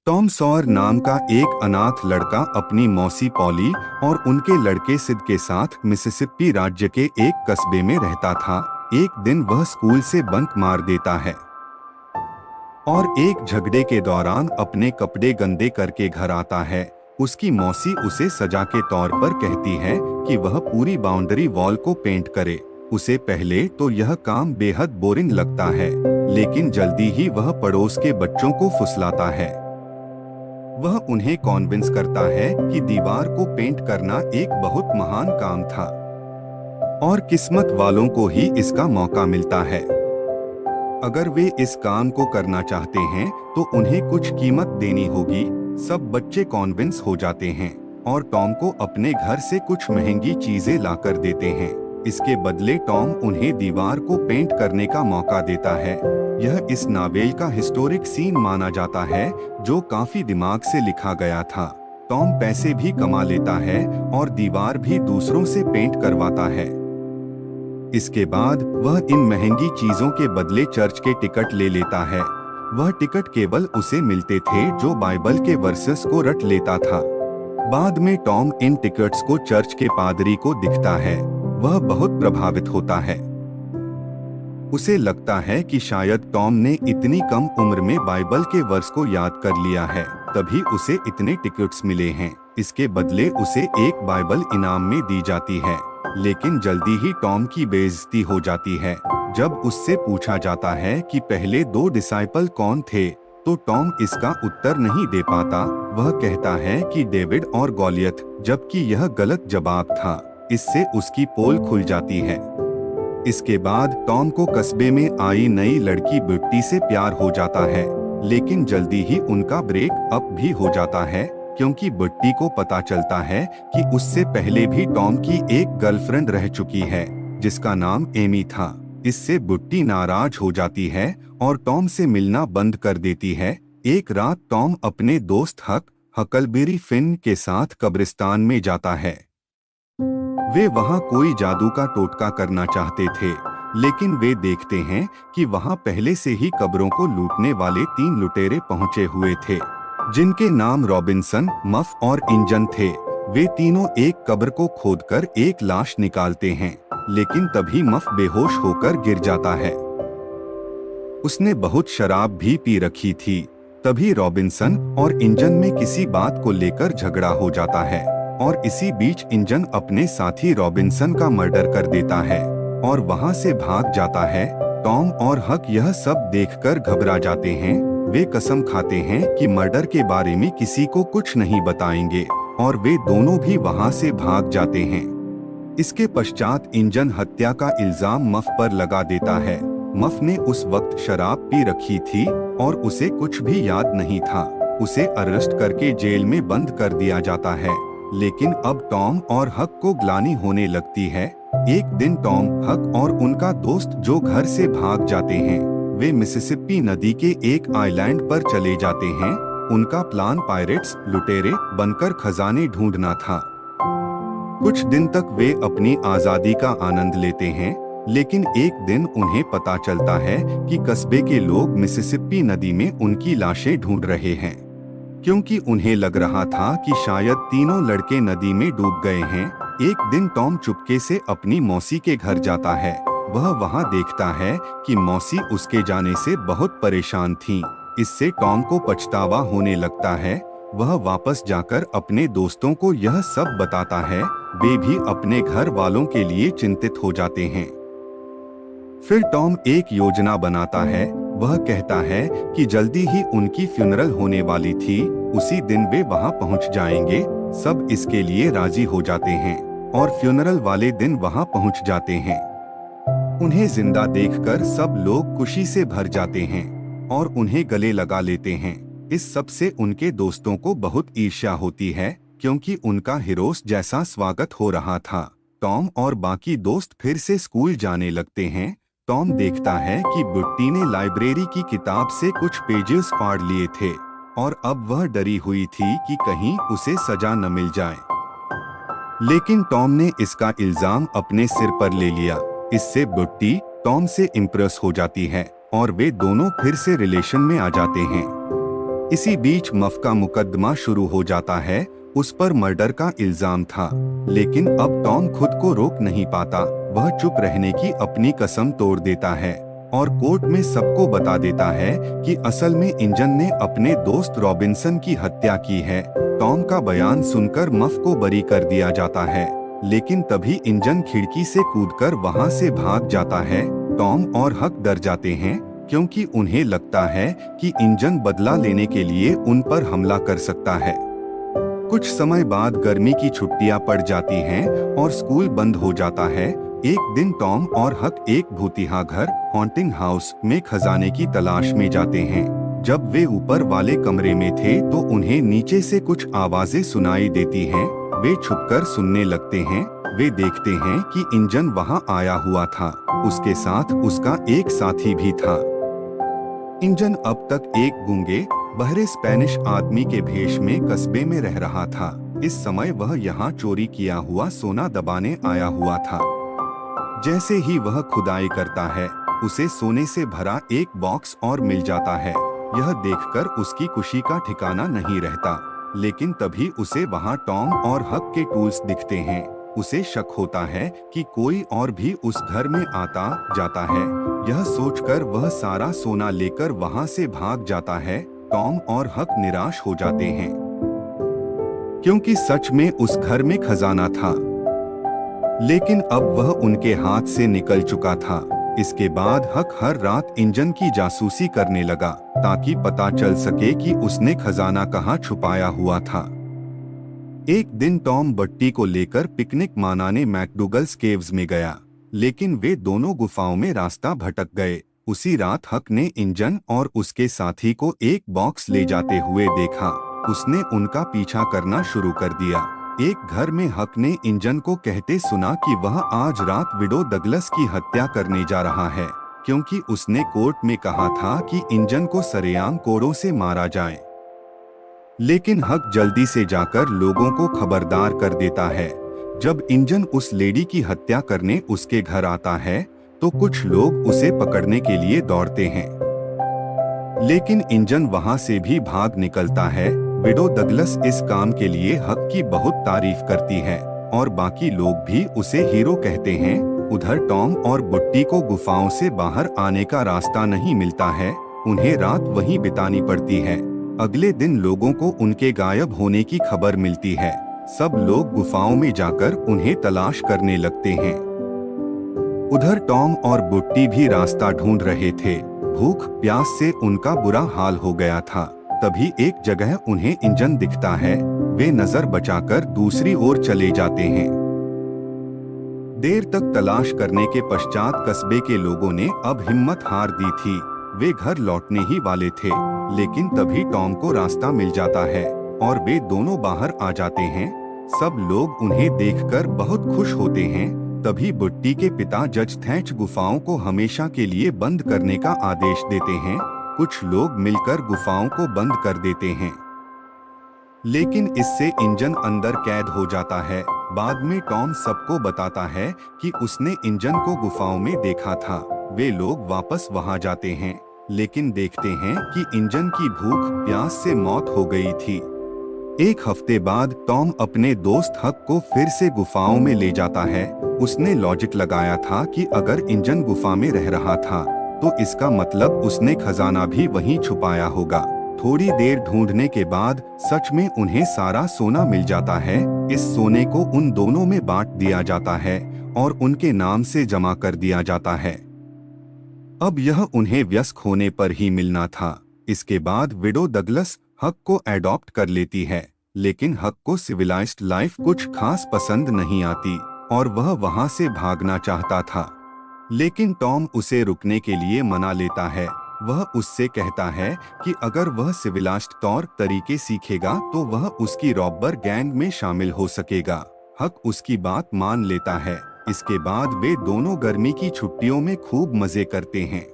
Tom Sawyer नाम का एक अनाथ लड़का अपनी मौसी पॉली और उनके लड़के सिड के साथ मिसिसिपी राज्य के एक कस्बे में रहता था। एक दिन वह स्कूल से बंक मार देता है और एक झगड़े के दौरान अपने कपड़े गंदे करके घर आता है। उसकी मौसी उसे सजा के तौर पर कहती है कि वह पूरी बाउंड्री वॉल को पेंट करे। उसे पहले तो यह काम बेहद बोरिंग लगता है, लेकिन जल्दी ही वह पड़ोस के बच्चों को फुसलाता है। वह उन्हें कॉन्विंस करता है कि दीवार को पेंट करना एक बहुत महान काम था और किस्मत वालों को ही इसका मौका मिलता है। अगर वे इस काम को करना चाहते हैं तो उन्हें कुछ कीमत देनी होगी। सब बच्चे कॉन्विंस हो जाते हैं और टॉम को अपने घर से कुछ महंगी चीजें लाकर देते हैं। इसके बदले टॉम उन्हें दीवार को पेंट करने का मौका देता है। यह इस नावेल का हिस्टोरिक सीन माना जाता है, जो काफी दिमाग से लिखा गया था। टॉम पैसे भी कमा लेता है और दीवार भी दूसरों से पेंट करवाता है। इसके बाद वह इन महंगी चीजों के बदले चर्च के टिकट ले लेता है। वह टिकट केवल उसे मिलते थे जो बाइबल के वर्सेस को रट लेता था। बाद में टॉम इन टिकट्स को चर्च के पादरी को दिखता है। वह बहुत प्रभावित होता है। उसे लगता है कि शायद टॉम ने इतनी कम उम्र में बाइबल के वर्स को याद कर लिया है, तभी उसे इतने टिकट्स मिले हैं। इसके बदले उसे एक बाइबल इनाम में दी जाती है, लेकिन जल्दी ही टॉम की बेइज्जती हो जाती है। जब उससे पूछा जाता है कि पहले दो डिसाइपल कौन थे, तो टॉम इसका उत्तर नहीं दे पाता। वह कहता है कि डेविड और गॉलियत, जबकि यह गलत जवाब था। इससे उसकी पोल खुल जाती है। इसके बाद टॉम को कस्बे में आई नई लड़की बिट्टी से प्यार हो जाता है, लेकिन जल्दी ही उनका ब्रेक अप भी हो जाता है, क्योंकि बिट्टी को पता चलता है कि उससे पहले भी टॉम की एक गर्लफ्रेंड रह चुकी है, जिसका नाम एमी था। इससे बिट्टी नाराज हो जाती है और टॉम से मिलना बंद कर देती है। एक रात टॉम अपने दोस्त हकलबेरी फिन के साथ कब्रिस्तान में जाता है। वे वहां कोई जादू का टोटका करना चाहते थे, लेकिन वे देखते हैं कि वहां पहले से ही कब्रों को लूटने वाले 3 लुटेरे पहुंचे हुए थे, जिनके नाम रॉबिन्सन, मफ और इंजन थे। वे तीनों एक कब्र को खोदकर एक लाश निकालते हैं, लेकिन तभी मफ बेहोश होकर गिर जाता है। उसने बहुत शराब भी पी रखी थी। तभी रॉबिन्सन और इंजन में किसी बात को लेकर झगड़ा हो जाता है और इसी बीच इंजन अपने साथी रॉबिन्सन का मर्डर कर देता है और वहां से भाग जाता है। टॉम और हक यह सब देखकर घबरा जाते हैं। वे कसम खाते हैं कि मर्डर के बारे में किसी को कुछ नहीं बताएंगे और वे दोनों भी वहां से भाग जाते हैं। इसके पश्चात इंजन हत्या का इल्जाम मफ पर लगा देता है। मफ ने उस वक्त शराब पी रखी थी और उसे कुछ भी याद नहीं था। उसे अरेस्ट करके जेल में बंद कर दिया जाता है, लेकिन अब टॉम और हक को ग्लानि होने लगती है। एक दिन टॉम, हक और उनका दोस्त जो घर से भाग जाते हैं, वे मिसिसिपी नदी के एक आइलैंड पर चले जाते हैं। उनका प्लान पायरेट्स, लुटेरे बनकर खजाने ढूंढना था। कुछ दिन तक वे अपनी आजादी का आनंद लेते हैं, लेकिन एक दिन उन्हें पता चलता है कि कस्बे के लोग मिसिसिपी नदी में उनकी लाशें ढूंढ रहे हैं, क्योंकि उन्हें लग रहा था कि शायद तीनों लड़के नदी में डूब गए हैं। एक दिन टॉम चुपके से अपनी मौसी के घर जाता है। वह वहां देखता है कि मौसी उसके जाने से बहुत परेशान थीं। इससे टॉम को पछतावा होने लगता है। वह वापस जाकर अपने दोस्तों को यह सब बताता है। वे भी अपने घर वालों के लिए चिंतित हो जाते हैं। फिर टॉम एक योजना बनाता है। वह कहता है कि जल्दी ही उनकी फ्यूनरल होने वाली थी, उसी दिन वे वहां पहुंच जाएंगे। सब इसके लिए राजी हो जाते हैं और फ्यूनरल वाले दिन वहां पहुंच जाते हैं। उन्हें जिंदा देखकर सब लोग खुशी से भर जाते हैं और उन्हें गले लगा लेते हैं। इस सब से उनके दोस्तों को बहुत ईर्ष्या होती है, क्योंकि उनका हीरोस जैसा स्वागत हो रहा था। टॉम और बाकी दोस्त फिर से स्कूल जाने लगते हैं। टॉम देखता है कि बिट्टी ने लाइब्रेरी की किताब से कुछ पेजेस फाड़ लिए थे और अब वह डरी हुई थी कि कहीं उसे सजा न मिल जाए। लेकिन टॉम ने इसका इल्जाम अपने सिर पर ले लिया। इससे बिट्टी टॉम से इम्प्रेस हो जाती है और वे दोनों फिर से रिलेशन में आ जाते हैं। इसी बीच मफ का मुकदमा शुरू हो जाता है। उस पर मर्डर का इल्जाम था, लेकिन अब टॉम खुद को रोक नहीं पाता। वह चुप रहने की अपनी कसम तोड़ देता है और कोर्ट में सबको बता देता है कि असल में इंजन ने अपने दोस्त रॉबिन्सन की हत्या की है। टॉम का बयान सुनकर मफ को बरी कर दिया जाता है, लेकिन तभी इंजन खिड़की से कूदकर वहां से भाग जाता है। टॉम और हक डर जाते हैं, क्योंकि उन्हें लगता है कि इंजन बदला लेने के लिए उन पर हमला कर सकता है। कुछ समय बाद गर्मी की छुट्टियां पड़ जाती हैं और स्कूल बंद हो जाता है। एक दिन टॉम और हक एक भूतिया घर हॉन्टिंग हाउस में खजाने की तलाश में जाते हैं। जब वे ऊपर वाले कमरे में थे तो उन्हें नीचे से कुछ आवाजें सुनाई देती हैं। वे छुपकर सुनने लगते हैं। वे देखते हैं कि इंजन वहां आया हुआ था। उसके साथ उसका एक साथी भी था। इंजन अब तक एक गूंगे बहरे स्पेनिश आदमी के भेष में कस्बे में रह रहा था। इस समय वह यहाँ चोरी किया हुआ सोना दबाने आया हुआ था। जैसे ही वह खुदाई करता है, उसे सोने से भरा एक बॉक्स और मिल जाता है। यह देखकर उसकी खुशी का ठिकाना नहीं रहता, लेकिन तभी उसे वहाँ टॉम और हक के टूल्स दिखते हैं। उसे शक होता है कि कोई और भी उस घर में आता जाता है। यह सोचकर वह सारा सोना लेकर वहाँ से भाग जाता है। टॉम और हक निराश हो जाते हैं, क्योंकि सच में उस घर में खजाना था, लेकिन अब वह उनके हाथ से निकल चुका था। इसके बाद हक हर रात इंजन की जासूसी करने लगा, ताकि पता चल सके कि उसने खजाना कहाँ छुपाया हुआ था। एक दिन टॉम बट्टी को लेकर पिकनिक मनाने मैकडूगल्स केव्स में गया, लेकिन वे दोनों गुफाओं में रास्ता भटक गए। उसी रात हक ने इंजन और उसके साथी को एक बॉक्स ले जाते हुए देखा। उसने उनका पीछा करना शुरू कर दिया। एक घर में हक ने इंजन को कहते सुना कि वह आज रात विडो डगलस की हत्या करने जा रहा है, क्योंकि उसने कोर्ट में कहा था कि इंजन को सरेआम कोड़ों से मारा जाए। लेकिन हक जल्दी से जाकर लोगों को खबरदार कर देता है। जब इंजन उस लेडी की हत्या करने उसके घर आता है, तो कुछ लोग उसे पकड़ने के लिए दौड़ते हैं, लेकिन इंजन वहां से भी भाग निकलता है। विडो डगलस इस काम के लिए हक की बहुत तारीफ करती है और बाकी लोग भी उसे हीरो कहते हैं। उधर टॉम और बुट्टी को गुफाओं से बाहर आने का रास्ता नहीं मिलता है। उन्हें रात वहीं बितानी पड़ती है। अगले दिन लोगों को उनके गायब होने की खबर मिलती है। सब लोग गुफाओं में जाकर उन्हें तलाश करने लगते हैं। उधर टॉम और बुट्टी भी रास्ता ढूंढ रहे थे। भूख प्यास से उनका बुरा हाल हो गया था। तभी एक जगह उन्हें इंजन दिखता है। वे नजर बचाकर दूसरी ओर चले जाते हैं। देर तक तलाश करने के पश्चात कस्बे के लोगों ने अब हिम्मत हार दी थी। वे घर लौटने ही वाले थे, लेकिन तभी टॉम को रास्ता मिल जाता है और वे दोनों बाहर आ जाते हैं। सब लोग उन्हें देखकर बहुत खुश होते हैं। तभी बुट्टी के पिता जज थैच गुफाओं को हमेशा के लिए बंद करने का आदेश देते हैं। कुछ लोग मिलकर गुफाओं को बंद कर देते हैं, लेकिन इससे इंजन अंदर कैद हो जाता है। बाद में टॉम सबको बताता है कि उसने इंजन को गुफाओं में देखा था। वे लोग वापस वहां जाते हैं, लेकिन देखते हैं कि इंजन की भूख प्यास से मौत हो गई थी। एक हफ्ते बाद टॉम अपने दोस्त हक को फिर से गुफाओं में ले जाता है। उसने लॉजिक लगाया था कि अगर इंजन गुफा में रह रहा था, तो इसका मतलब उसने खजाना भी वहीं छुपाया होगा। थोड़ी देर ढूंढने के बाद सच में उन्हें सारा सोना मिल जाता है। इस सोने को उन दोनों में बांट दिया जाता है और उनके नाम से जमा कर दिया जाता है। अब यह उन्हें वयस्क होने पर ही मिलना था। इसके बाद विडो डगलस हक को एडॉप्ट कर लेती है, लेकिन हक को सिविलाइज्ड लाइफ कुछ खास पसंद नहीं आती और वह वहां से भागना चाहता था। लेकिन टॉम उसे रुकने के लिए मना लेता है। वह उससे कहता है कि अगर वह सिविलाइज्ड तौर तरीके सीखेगा तो वह उसकी रॉबर गैंग में शामिल हो सकेगा। हक उसकी बात मान लेता है। इसके बाद वे दोनों गर्मी की छुट्टियों में खूब मजे करते हैं।